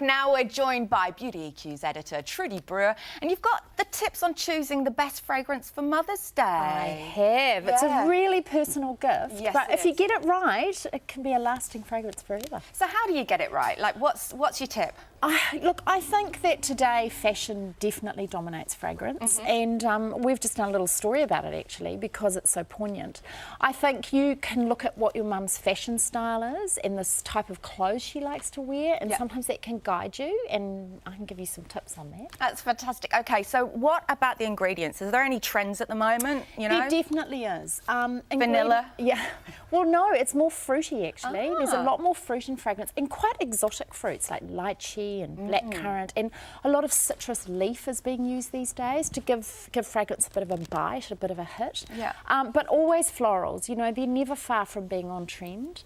Now we're joined by Beauty EQ's editor, Trudi Brewer, and you've got the tips on choosing the best fragrance for Mother's Day. I have. It's a really personal gift, yes, but if you get it right, it can be a lasting fragrance forever. So how do you get it right? Like, what's your tip? Look, I think that today fashion definitely dominates fragrance, and we've just done a little story about it actually because it's so poignant. I think you can look at what your mum's fashion style is and this type of clothes she likes to wear, and sometimes that can guide you, and I can give you some tips on that. That's fantastic. Okay, so what about the ingredients? Is there any trends at the moment? You know, There definitely is. Vanilla? Yeah. Well, no, it's more fruity actually. There's a lot more fruit in fragrance, and quite exotic fruits like lychee and blackcurrant, and a lot of citrus leaf is being used these days to give fragrance a bit of a bite, a bit of a hit. Yeah. But always florals. You know, they're never far from being on trend.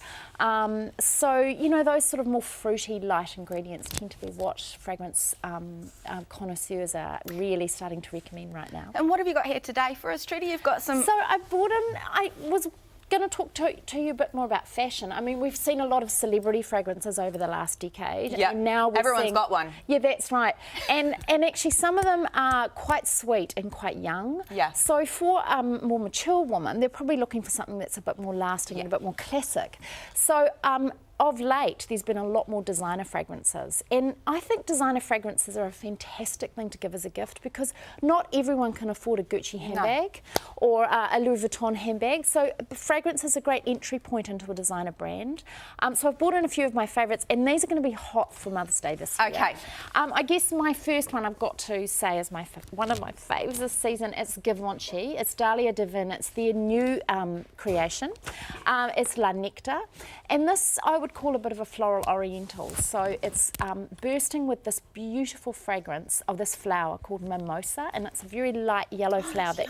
So you know, those sort of more fruity, light ingredients tend to be what fragrance connoisseurs are really starting to recommend right now. And what have you got here today for us, Trudi? You've got some. So I was going to talk to you a bit more about fashion. I mean, we've seen a lot of celebrity fragrances over the last decade. Yeah, and now everyone's got one. Yeah, that's right. And actually some of them are quite sweet and quite young. Yeah. So for a more mature woman, they're probably looking for something that's a bit more lasting and a bit more classic. So of late, there's been a lot more designer fragrances, and I think designer fragrances are a fantastic thing to give as a gift because not everyone can afford a Gucci handbag or a Louis Vuitton handbag, so fragrance is a great entry point into a designer brand. So I've bought in a few of my favourites, and these are going to be hot for Mother's Day this year. Okay. I guess my first one I've got to say is one of my favourites this season. It's Givenchy. It's Dahlia Divin. It's their new creation. It's La Nectar, and this I would call a bit of a floral oriental. So it's bursting with this beautiful fragrance of this flower called mimosa, and it's a very light yellow flower that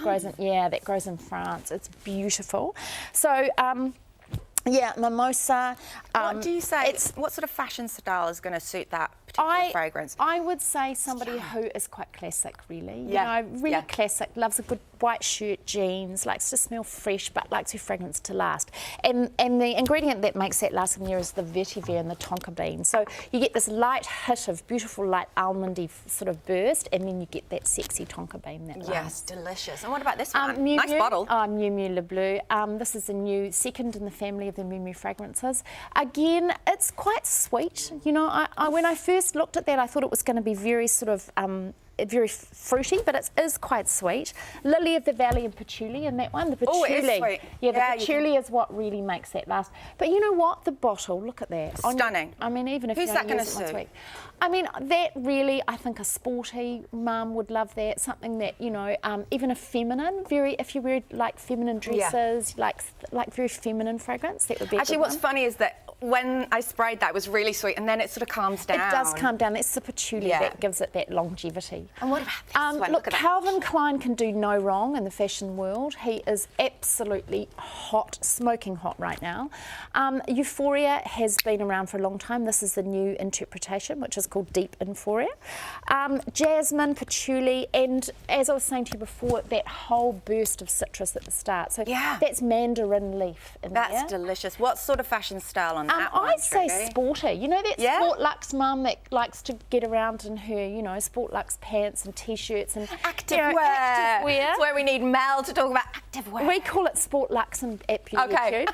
grows in France. It's beautiful. So yeah, mimosa. What do you say? What sort of fashion style is going to suit that particular fragrance? I would say somebody who is quite classic, really. You know, really classic, loves a good white shirt, jeans, likes to smell fresh, but likes her fragrance to last. And the ingredient that makes that last in there is the vetiver and the tonka bean. So you get this light hit of beautiful, light almondy sort of burst, and then you get that sexy tonka bean that lasts. Yes, delicious. And what about this one? Nice bottle. Muller Blue. This is a new second in the family of the Muller fragrances. Again, it's quite sweet. You know, when I first looked at that, I thought it was going to be very sort of very fruity, but it is quite sweet. Lily of the Valley and patchouli in that one. The patchouli. Oh, it is sweet. Yeah, the patchouli is what really makes that last. But you know what? The bottle, look at that. Stunning. I mean, even if who's you that don't going use to it suit? once a week. I mean, that really, I think a sporty mum would love that. Something that, you know, even a feminine, if you wear like feminine dresses, like very feminine fragrance, that would be Actually, what's funny is that when I sprayed that, it was really sweet, and then it sort of calms down. It does calm down. It's the patchouli that gives it that longevity. And what about this one? Look, Calvin Klein can do no wrong in the fashion world. He is absolutely hot, smoking hot right now. Euphoria has been around for a long time. This is the new interpretation, which is called Deep Euphoria. Jasmine, patchouli, and as I was saying to you before, that whole burst of citrus at the start. So that's mandarin leaf in there. That's delicious. What sort of fashion style on that one, I'd say sporty. You know that Sport Luxe mum that likes to get around in her, you know, Sport Luxe pants and t-shirts and activewear. It's where we need Mel to talk about activewear. We call it Sport Luxe and at Beauty EQ.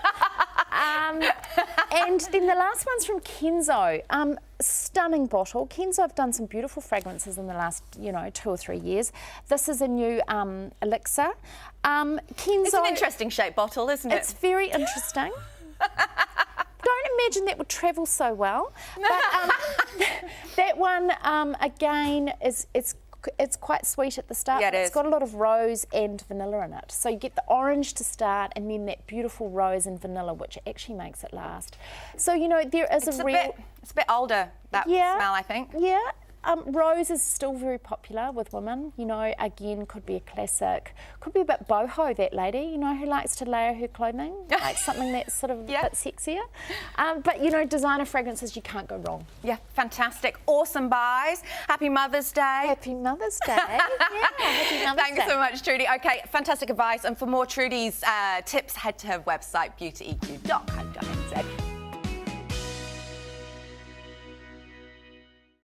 And then the last one's from Kinzo. Stunning bottle. Kinzo have done some beautiful fragrances in the last, 2 or 3 years. This is a new elixir. Kinzo. It's an interesting shaped bottle, isn't it? It's very interesting. Don't imagine that would travel so well. But that one, again, it's quite sweet at the start. Yeah, it's got a lot of rose and vanilla in it. So you get the orange to start and then that beautiful rose and vanilla, which actually makes it last. So, you know, there is it's a bit older, that smell, I think. Yeah. Rose is still very popular with women, you know, again, could be a classic, could be a bit boho, that lady, you know, who likes to layer her clothing, like something that's sort of a bit sexier. But, you know, designer fragrances, you can't go wrong. Yeah, fantastic. Awesome buys. Happy Mother's Day. Happy Mother's Day. Happy Mother's Day. Thanks so much, Trudi. Okay, fantastic advice. And for more Trudi's tips, head to her website, beautyeq.co.nz.